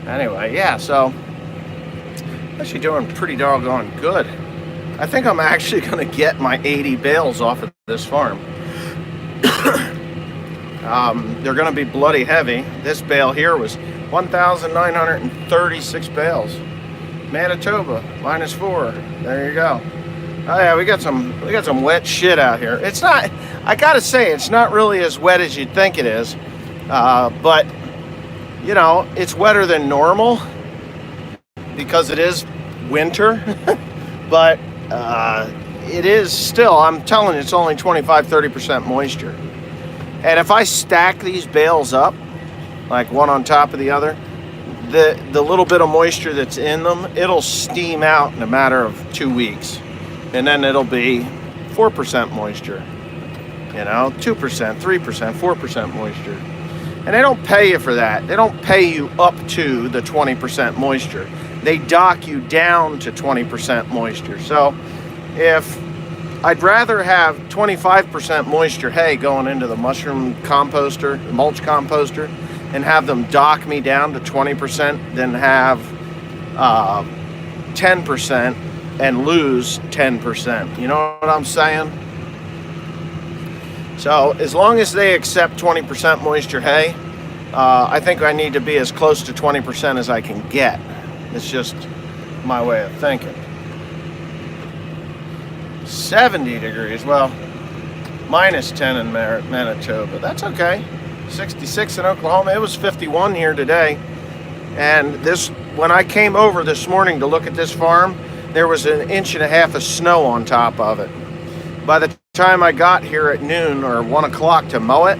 Anyway, yeah. So actually doing pretty doggone good. I think I'm actually going to get my 80 bales off of this farm. They're going to be bloody heavy. This bale here was 1,936 bales. Manitoba, -4. There you go. Oh yeah, we got some wet shit out here. It's not, I gotta say, it's not really as wet as you'd think it is. But, you know, it's wetter than normal because it is winter. But it is still, I'm telling you, it's only 25-30% moisture. And if I stack these bales up, like one on top of the other, the little bit of moisture that's in them, it'll steam out in a matter of 2 weeks. And then it'll be 4% moisture, you know, 2%, 3%, 4% moisture. And they don't pay you for that. They don't pay you up to the 20% moisture. They dock you down to 20% moisture. So if I'd rather have 25% moisture hay going into the mushroom composter, the mulch composter, and have them dock me down to 20% than have 10% and lose 10%. You know what I'm saying? So as long as they accept 20% moisture hay, I think I need to be as close to 20% as I can get. It's just my way of thinking. 70 degrees, well, -10 in Manitoba. That's okay. 66 in Oklahoma. It was 51 here today. And this, when I came over this morning to look at this farm, there was 1.5 inches of snow on top of it. By the time I got here at noon or 1 o'clock to mow it,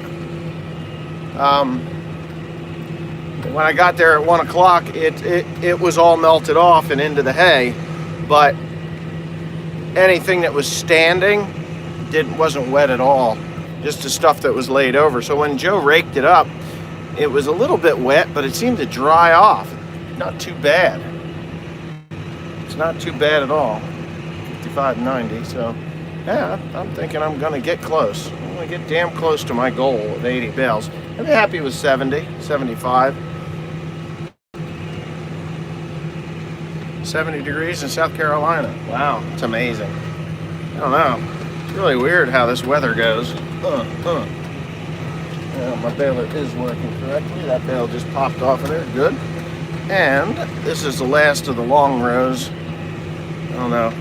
when I got there at 1 o'clock, it was all melted off and into the hay. But anything that was standing wasn't wet at all, just the stuff that was laid over. So when Joe raked it up, it was a little bit wet, but it seemed to dry off. Not too bad. It's not too bad at all. 55.90. So yeah, I'm thinking I'm gonna get close. I'm gonna get damn close to my goal of 80 bales. I'd be happy with 70, 75. 70 degrees in South Carolina. Wow, it's amazing. I don't know. It's really weird how this weather goes. Yeah, my baler is working correctly. That bale just popped off of there. Good. And this is the last of the long rows. I don't know.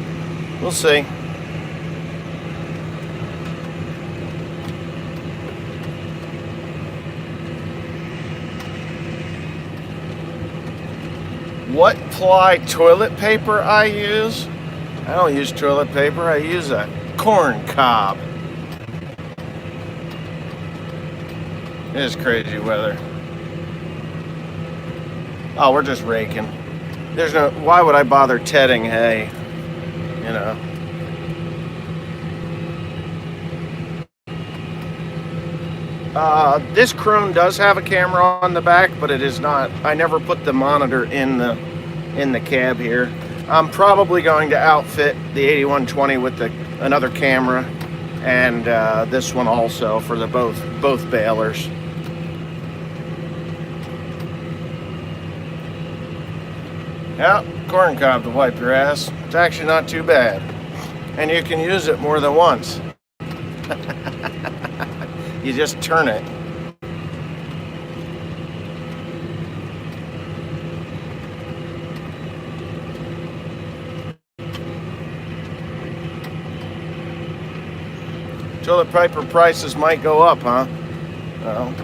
We'll see. What ply toilet paper I use? I don't use toilet paper. I use a corn cob. It is crazy weather. Oh, we're just raking. There's no, why would I bother tedding hay? You know. This Krone does have a camera on the back, but it is not. I never put the monitor in the cab here. I'm probably going to outfit the 8120 with another camera, and this one also for the both balers. Yeah, corn cob to wipe your ass. It's actually not too bad, and you can use it more than once. You just turn it. Toilet paper prices might go up, huh? Well,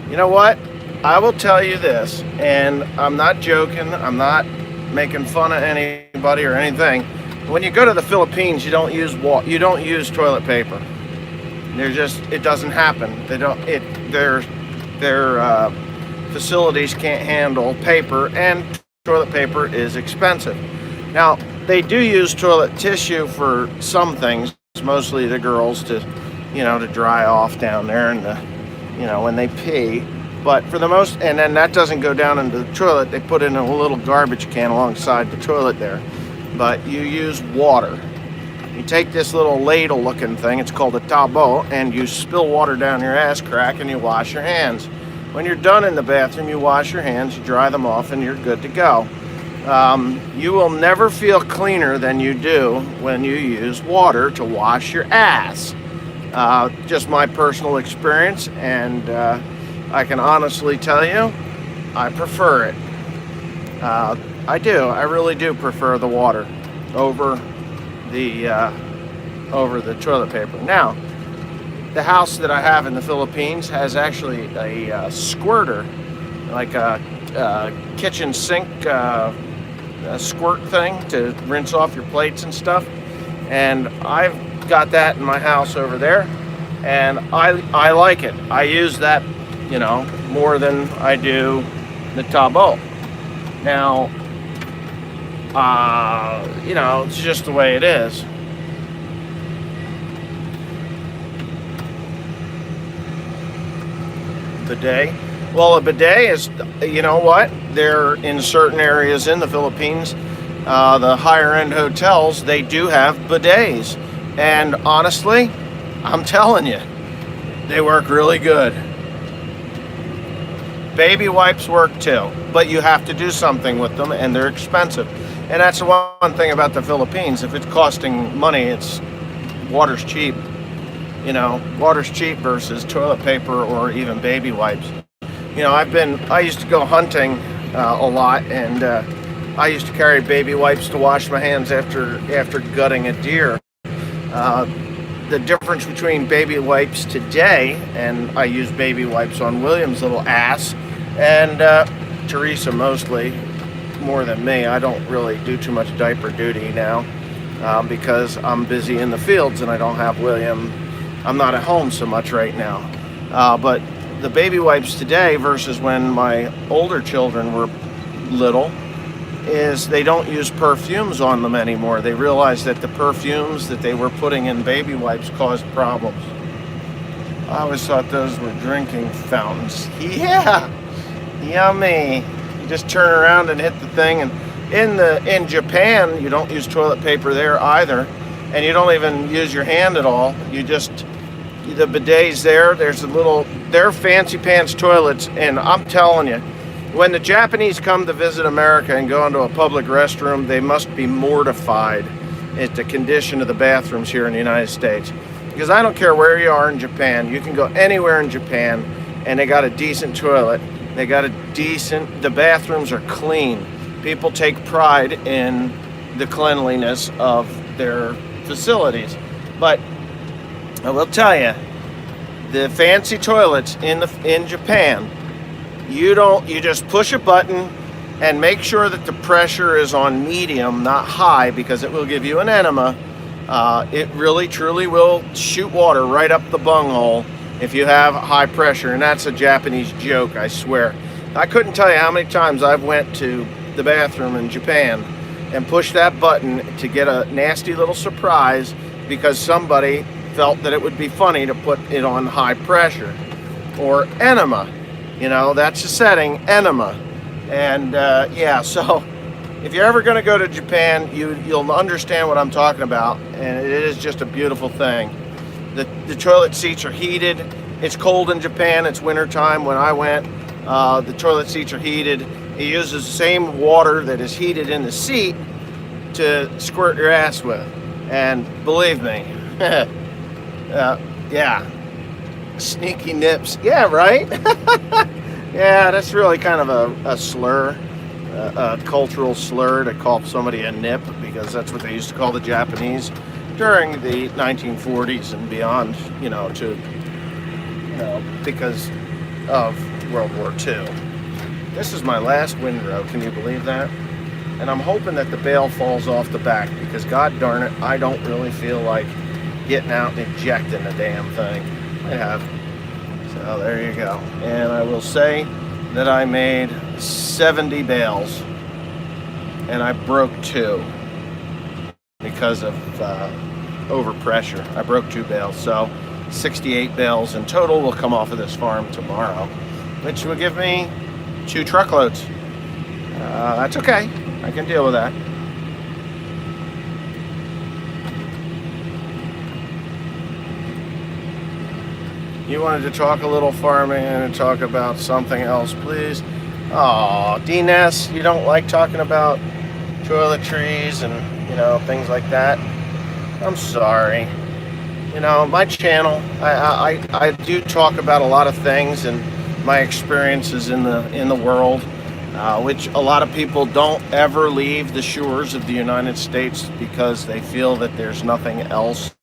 you know what? I will tell you this, and I'm not joking. I'm not making fun of anybody or anything. When you go to the Philippines, you don't use toilet paper. It doesn't happen. Their facilities can't handle paper, and toilet paper is expensive. Now, they do use toilet tissue for some things, mostly the girls to dry off down there and when they pee. But for the most, and then that doesn't go down into the toilet. They put it in a little garbage can alongside the toilet there. But you use water. You take this little ladle looking thing, it's called a tabo, and you spill water down your ass crack and you wash your hands. When you're done in the bathroom, you wash your hands, you dry them off, and you're good to go. You will never feel cleaner than you do when you use water to wash your ass. Just my personal experience, and I can honestly tell you, I prefer it. I do. I really do prefer the water over the toilet paper. Now, the house that I have in the Philippines has actually a squirter, like a kitchen sink squirt thing to rinse off your plates and stuff. And I've got that in my house over there, and I like it. I use that, more than I do the tabo. Now, it's just the way it is. Bidet. Well, a bidet is, you know what? They're in certain areas in the Philippines, the higher end hotels, they do have bidets. And honestly, I'm telling you, they work really good. Baby wipes work too, but you have to do something with them, and they're expensive. And that's the one thing about the Philippines. If it's costing money, water's cheap. Water's cheap versus toilet paper or even baby wipes. I used to go hunting a lot, and I used to carry baby wipes to wash my hands after gutting a deer. The difference between baby wipes today, and I use baby wipes on William's little ass, and Teresa mostly, more than me. I don't really do too much diaper duty now because I'm busy in the fields and I don't have William. I'm not at home so much right now. But the baby wipes today versus when my older children were little is they don't use perfumes on them anymore. They realize that the perfumes that they were putting in baby wipes caused problems. I always thought those were drinking fountains. Yeah, yummy. You just turn around and hit the thing. And in Japan, you don't use toilet paper there either, and you don't even use your hand at all. The bidets there. They're fancy pants toilets, and I'm telling you, when the Japanese come to visit America and go into a public restroom, they must be mortified at the condition of the bathrooms here in the United States. Because I don't care where you are in Japan, you can go anywhere in Japan and they got a decent toilet. The bathrooms are clean. People take pride in the cleanliness of their facilities. But I will tell you, the fancy toilets in Japan, you just push a button and make sure that the pressure is on medium, not high, because it will give you an enema. It really truly will shoot water right up the bunghole if you have high pressure, and that's a Japanese joke, I swear. I couldn't tell you how many times I've went to the bathroom in Japan and pushed that button to get a nasty little surprise because somebody felt that it would be funny to put it on high pressure. Or enema. That's the setting, enema. And so if you're ever going to go to Japan, you'll understand what I'm talking about, and it is just a beautiful thing. The toilet seats are heated. It's cold in Japan. It's winter time. When I went, the toilet seats are heated. It uses the same water that is heated in the seat to squirt your ass with. And believe me, yeah, sneaky nips. Yeah, right? Yeah, that's really kind of a slur, a cultural slur to call somebody a nip, because that's what they used to call the Japanese during the 1940s and beyond, because of World War II. This is my last windrow, can you believe that? And I'm hoping that the bale falls off the back, because god darn it, I don't really feel like getting out and ejecting the damn thing. I have. So there you go. And I will say that I made 70 bales, and I broke 2 because of overpressure. I broke 2 bales, so 68 bales in total will come off of this farm tomorrow, which will give me 2 truckloads. That's okay. I can deal with that. You wanted to talk a little farming and talk about something else, please? Oh, D-Ness, you don't like talking about toiletries and, things like that? I'm sorry. My channel, I do talk about a lot of things and my experiences in the world, which a lot of people don't ever leave the shores of the United States because they feel that there's nothing else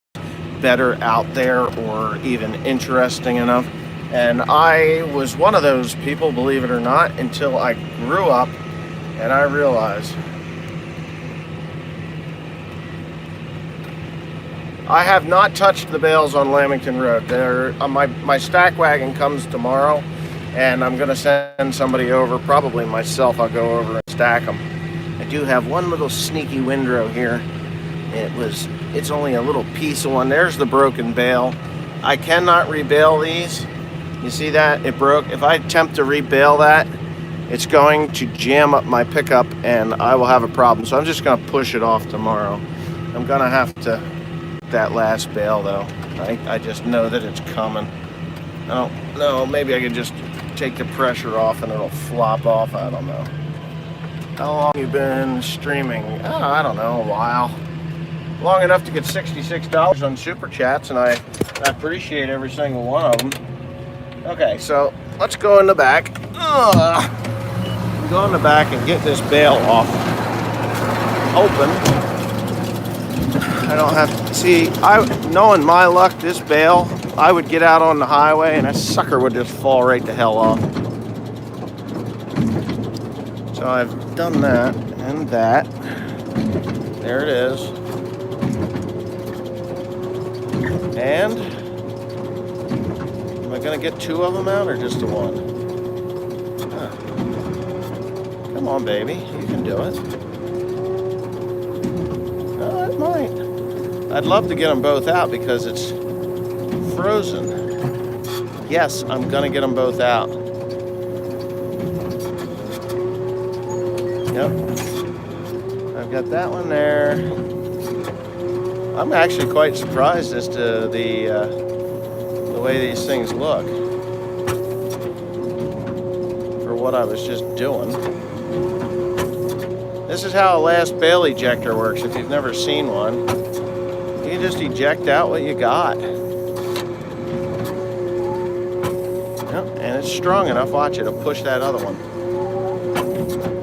better out there or even interesting enough. And I was one of those people, believe it or not, until I grew up and I realized I have not touched the bales on Lamington Road. My stack wagon comes tomorrow, and I'm going to send somebody over, probably myself. I'll go over and stack them. I do have one little sneaky windrow here. It's only a little piece of one. There's the broken bale. I cannot rebale these. You see that? It broke. If I attempt to rebale that, it's going to jam up my pickup, and I will have a problem. So I'm just going to push it off tomorrow. I'm going to have to that last bale though. I just know that it's coming. I don't know, maybe I could just take the pressure off and it'll flop off. I don't know. How long you been streaming? Oh, I don't know, a while. Long enough to get $66 on Super Chats, and I appreciate every single one of them. Okay, so let's go in the back. Go in the back and get this bale off. Open. I don't have to see. Knowing my luck, this bale, I would get out on the highway and that sucker would just fall right the hell off. So I've done that and that. There it is. And am I going to get 2 of them out or just the 1? Come on, baby. You can do it. Oh, it might. I'd love to get them both out because it's frozen. Yes, I'm gonna get them both out. Yep. I've got that one there. I'm actually quite surprised as to the way these things look for what I was just doing. This is how a last bale ejector works if you've never seen one. You just eject out what you got. Yep, and it's strong enough, watch it, it'll push that other one.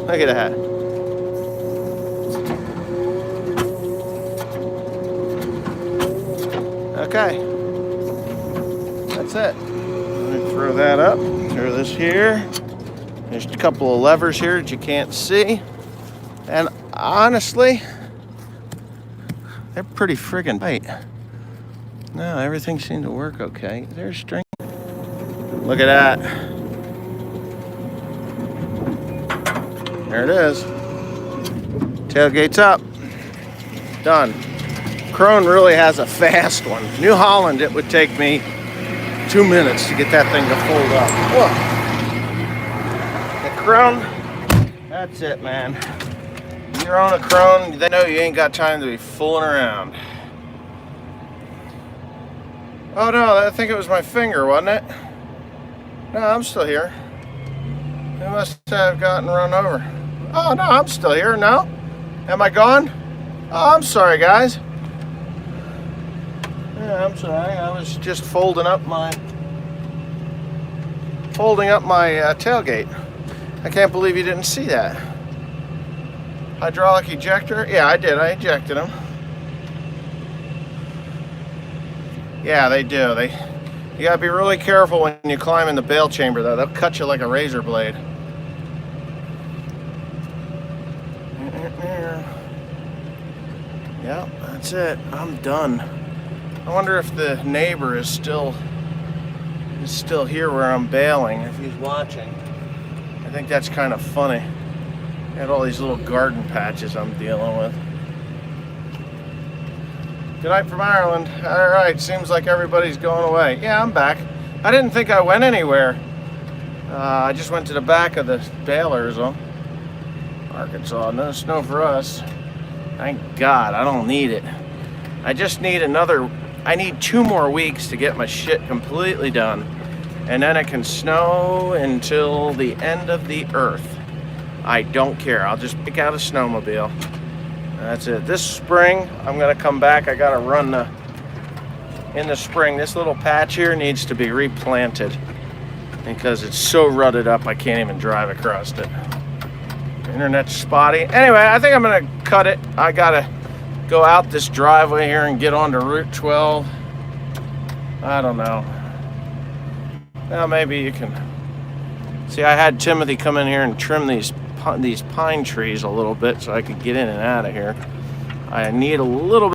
Look at that. Okay. That's it. Let me throw that up, throw this here. There's a couple of levers here that you can't see. And honestly, they're pretty friggin' tight. No, everything seemed to work okay. There's string. Look at that. There it is. Tailgate's up. Done. Krone really has a fast one. New Holland, it would take me 2 minutes to get that thing to fold up. Whoa. The Krone, that's it, man. Throwing a crone, they know you ain't got time to be fooling around. Oh no, I think it was my finger, wasn't it? No, I'm still here. It must have gotten run over. Oh no, I'm still here. No? Am I gone? Oh, I'm sorry, guys. Yeah, I'm sorry. I was just folding up my tailgate. I can't believe you didn't see that. Hydraulic ejector? Yeah, I did. I ejected them. Yeah, they do. You gotta be really careful when you climb in the bale chamber, though. They'll cut you like a razor blade. Yep, that's it. I'm done. I wonder if the neighbor is still here where I'm baling, if he's watching. I think that's kind of funny. Got all these little garden patches I'm dealing with. Good night from Ireland. Alright, seems like everybody's going away. Yeah, I'm back. I didn't think I went anywhere. I just went to the back of the balers. Arkansas, no snow for us. Thank God, I don't need it. I just need I need 2 more weeks to get my shit completely done. And then it can snow until the end of the earth. I don't care. I'll just pick out a snowmobile. That's it. This spring, I'm gonna come back. I gotta run in the spring. This little patch here needs to be replanted because it's so rutted up I can't even drive across it. Internet's spotty. Anyway, I think I'm gonna cut it. I gotta go out this driveway here and get onto Route 12. I don't know. Well, maybe you can see. I had Timothy come in here and trim these pine trees a little bit so I could get in and out of here. I need a little bit